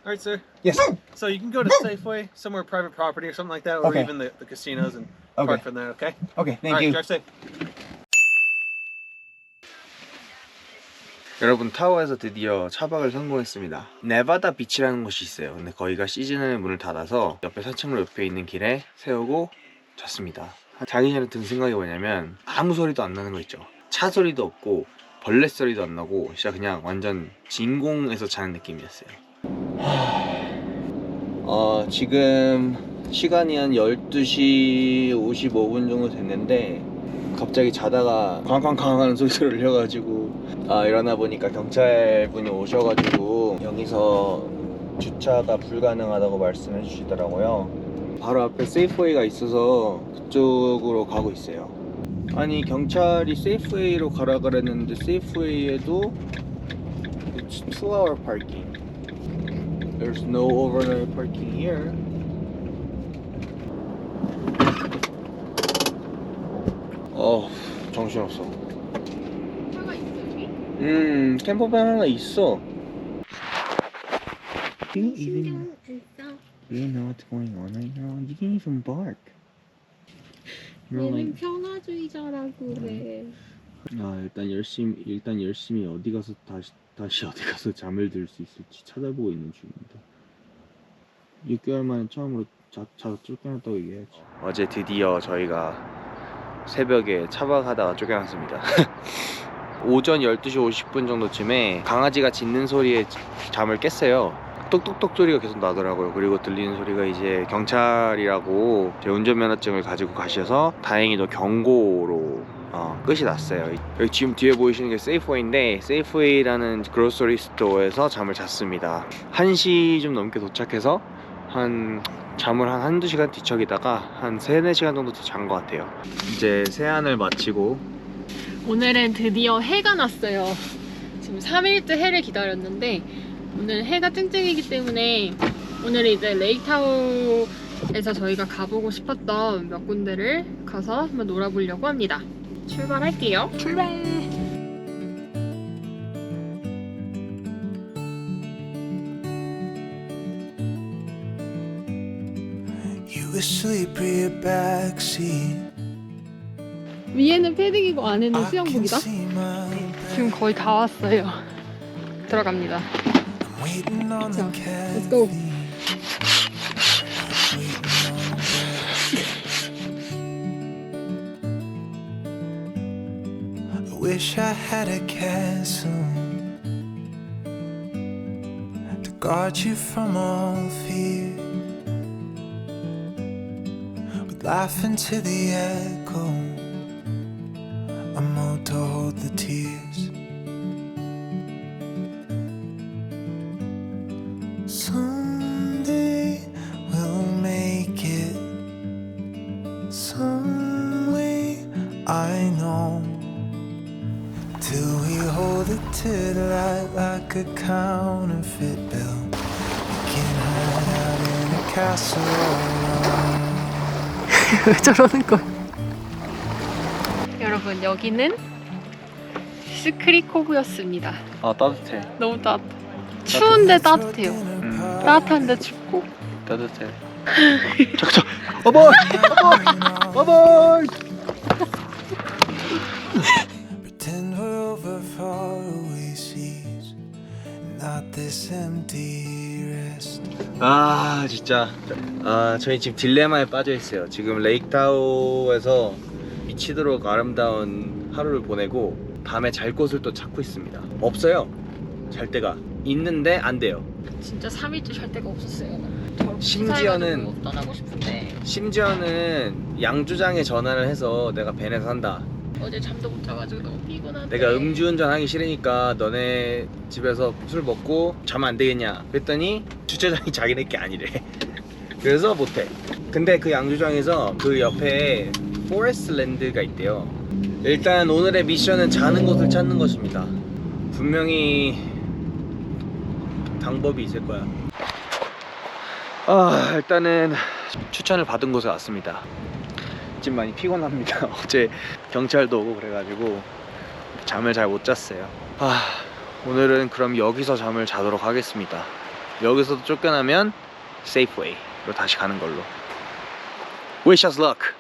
All right, sir. Yes. So you can go to Safeway, somewhere private property or something like that, or Okay. even the casinos and Okay. park from there. Okay. Okay, thank All right, you. drive safe. 여러분, 타워에서 드디어 차박을 성공했습니다. 네바다 비치라는 곳이 있어요. 근데 거기가 시즌에 문을 닫아서 옆에 산책로 옆에 있는 길에 세우고 잤습니다. 자기 전에 든 생각이 뭐냐면 아무 소리도 안 나는 거 있죠. 차 소리도 없고 벌레 소리도 안 나고 진짜 그냥 완전 진공에서 자는 느낌이었어요. 지금 시간이 한 12시 55분 정도 됐는데 갑자기 자다가 쾅쾅쾅 하는 소리가 들려가지고 일어나 보니까 경찰분이 오셔가지고 여기서 주차가 불가능하다고 말씀해 주시더라고요. 바로 앞에 세이프웨이가 있어서 그쪽으로 가고 있어요. 아니, 경찰이 세이프웨이로 가라 그랬는데 세이프웨이에도 It's 2-hour parking. There's no overnight parking here. 정신없어. 차가 있어 여기? 캠퍼밴 하나 있어. Do you 신경 안 써. know what's going on right now? You didn't even bark. You're 얘는 like, 평화주의자라고 그래. 일단 열심히 어디 가서 다시 어디 가서 잠을 들 수 있을지 찾아보고 있는 중입니다. 6개월 만에 처음으로 자다 쫓겨났다고 얘기해야지. 어제 드디어 저희가 새벽에 차박하다가 쫓겨났습니다. 오전 12시 50분 정도쯤에 강아지가 짖는 소리에 잠을 깼어요. 똑똑똑 소리가 계속 나더라고요. 그리고 들리는 소리가 이제 경찰이라고 제 운전면허증을 가지고 가셔서 다행히도 경고로 끝이 났어요. 여기 지금 뒤에 보이시는 게 세이프웨이인데 세이프웨이라는 그로서리 스토어에서 잠을 잤습니다. 1시 좀 넘게 도착해서 잠을 한 한두 시간 뒤척이다가 한 3-4시간 정도 더 잔 것 같아요. 이제 세안을 마치고 오늘은 드디어 해가 났어요. 지금 3일째 해를 기다렸는데 오늘 해가 쨍쨍이기 때문에 오늘 이제 레이크타워에서 저희가 가보고 싶었던 몇 군데를 가서 한번 놀아보려고 합니다. 출발할게요. 출발! 위에는 패딩이고 안에는 수영복이다. 지금 거의 다 왔어요. 들어갑니다. 자, let's go. Wish I had a castle to guard you from all fear. With life into the echo, a moat to hold the tears. Someday we'll make it. Some way I know. Till we hold it to the light like a counterfeit bill. We can hide out in a castle. 왜 저러는 거야? 여러분, 여기는 스크리코브였습니다. 따뜻해. 너무 추운데 따뜻해요. 따뜻한데 춥고. 따뜻해. 잠깐. 어버이. Pretend we're over faraway seas, not this empty rest. 진짜 저희 지금 딜레마에 빠져 있어요. 지금 레이크타워에서 미치도록 아름다운 하루를 보내고 밤에 잘 곳을 또 찾고 있습니다. 없어요. 잘 데가 있는데 안 돼요. 진짜 3일째 잘 데가 없었어요. 심지어는 떠나고 싶은데 심지어는 양조장에 전화를 해서 내가 벤에서 산다. 어제 잠도 못 자가지고 너무 피곤한데. 내가 음주운전 하기 싫으니까 너네 집에서 술 먹고 자면 안 되겠냐 그랬더니 주차장이 자기네 게 아니래. 그래서 못해. 근데 그 양조장에서 그 옆에 포레스트랜드가 있대요. 일단 오늘의 미션은 자는 곳을 찾는 것입니다. 분명히 방법이 있을 거야. 일단은 추천을 받은 곳에 왔습니다. 지금 많이 피곤합니다. 어제 경찰도 오고 그래가지고 잠을 잘 못 잤어요. 오늘은 그럼 여기서 잠을 자도록 하겠습니다. 여기서도 쫓겨나면 세이프웨이로 다시 가는 걸로. Wish us luck.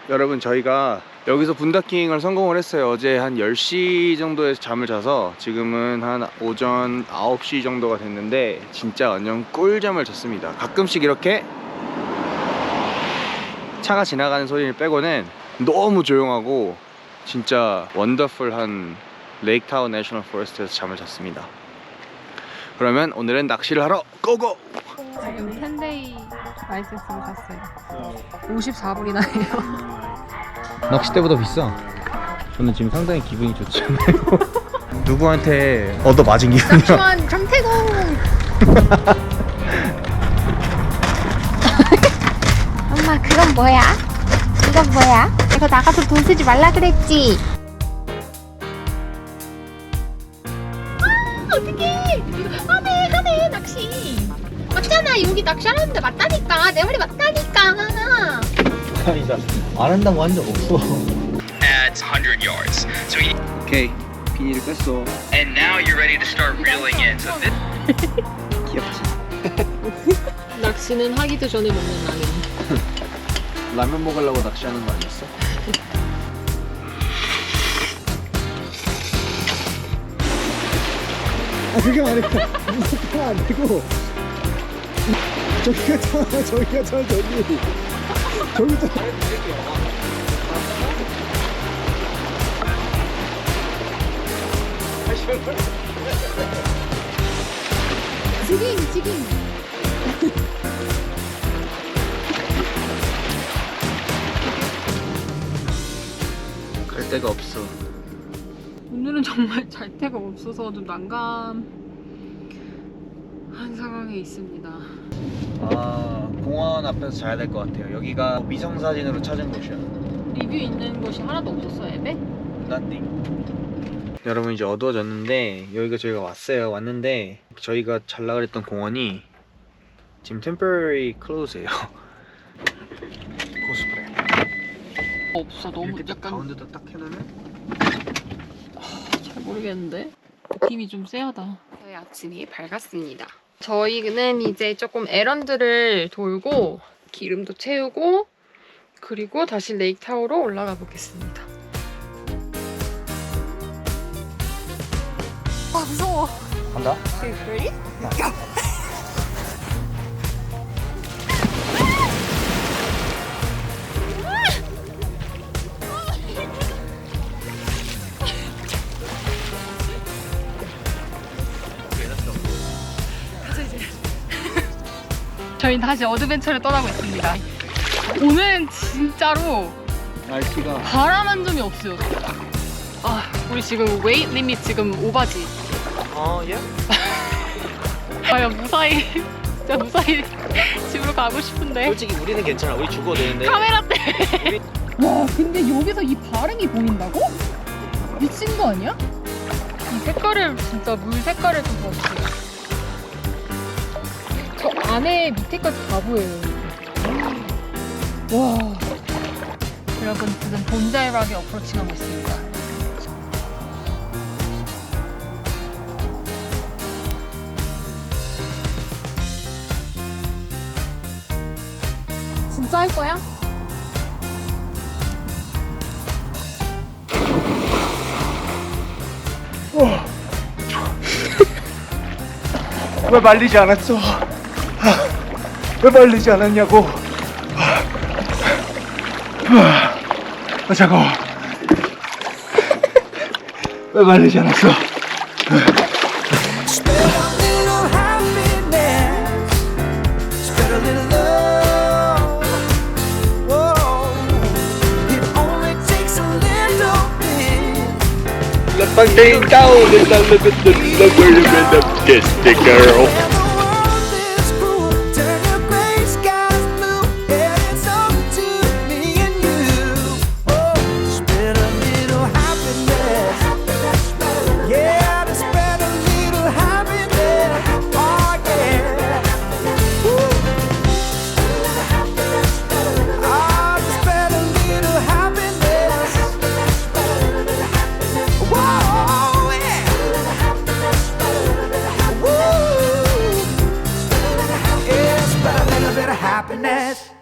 여러분, 저희가 여기서 분다킹을 성공을 했어요. 어제 한 10시 정도에 잠을 자서 지금은 한 오전 9시 정도가 됐는데 진짜 완전 꿀잠을 잤습니다. 가끔씩 이렇게 차가 지나가는 소리를 빼고는 너무 조용하고 진짜 원더풀한 레이크타운 내셔널 포레스트에서 잠을 잤습니다. 그러면 오늘은 낚시를 하러 고고! 지금 10데이 라이센스를 샀어요. 54불이나 해요. 낚싯대보다 비싸. 저는 지금 상당히 기분이 좋지 않아요. 누구한테 얻어 맞은 기분이야. 낚시원 강태공! 엄마 그건 뭐야? 이건 뭐야? 이거 나가서 돈 쓰지 말라 그랬지? 어떡해! 하네 낚시! 맞잖아, 여기 낚시하는데 맞다니까. 내 말이 맞다니까. 아니다. 안 한다고 한 적 없어. Adds 100 yards. So you, 오케이. 비닐을 뺐어. and now you're ready to start reeling in. So this 귀엽지? 낚시는 하기도 전에 먹는 라면. 라면 먹으려고 낚시하는 거 아니었어? 아 그게 아니고 무섭게 안 되고 저기가 차 저기가 차 저기 지금. 갈 데가 없어. 오늘은 정말 잘 데가 없어서 좀 난감한 상황에 있습니다. 아, 공원 앞에서 자야 될 것 같아요. 여기가 위성사진으로 찾은 곳이야. 리뷰 있는 곳이 하나도 없었어, 앱에? Nothing. 여러분, 이제 어두워졌는데 여기가 저희가 왔는데 저희가 잘라 그랬던 공원이 지금 temporary close예요. 코스프레. 없어, 너무 이렇게 딱 약간 가운데다 딱 해놓으면 잘 모르겠는데 힘이 좀 세하다. 저희 아침이 밝았습니다. 저희는 이제 조금 에런드를 돌고 기름도 채우고 그리고 다시 레이크타워로 올라가 보겠습니다. 아 무서워. 간다. 저희는 다시 어드벤처를 떠나고 있습니다. 오늘은 진짜로 날씨가 바람 한 점이 없어요. 아, 우리 지금 웨이트 리밋 지금 오바지. 예? 아, 무사히 진짜 무사히 집으로 가고 싶은데. 솔직히 우리는 괜찮아. 우리 죽어도 되는데. 카메라 때문에. 와, 근데 여기서 이 바람이 보인다고? 미친 거 아니야? 이 색깔을 진짜 물 색깔을 좀 봐주세요. 저 안에 밑에까지 다 보여요. 와. 여러분 지금 본자이락에 어프로칭하고 있습니다. 진짜 할 거야? 왜 말리지 않았어? 왜 말리지 않았냐고? 차가워. 왜 말리지 않았어? Spread a little happiness, spread a little love. Whoa, it only takes a little bit. the fucking down and look at the girl. And the world is cruel, turn your gray skies blue, and it's up to me and you. Oh, spread a little happiness. Yeah, to spread a little happiness. Oh yeah. Woo. Ah, to spread a little happiness. internet.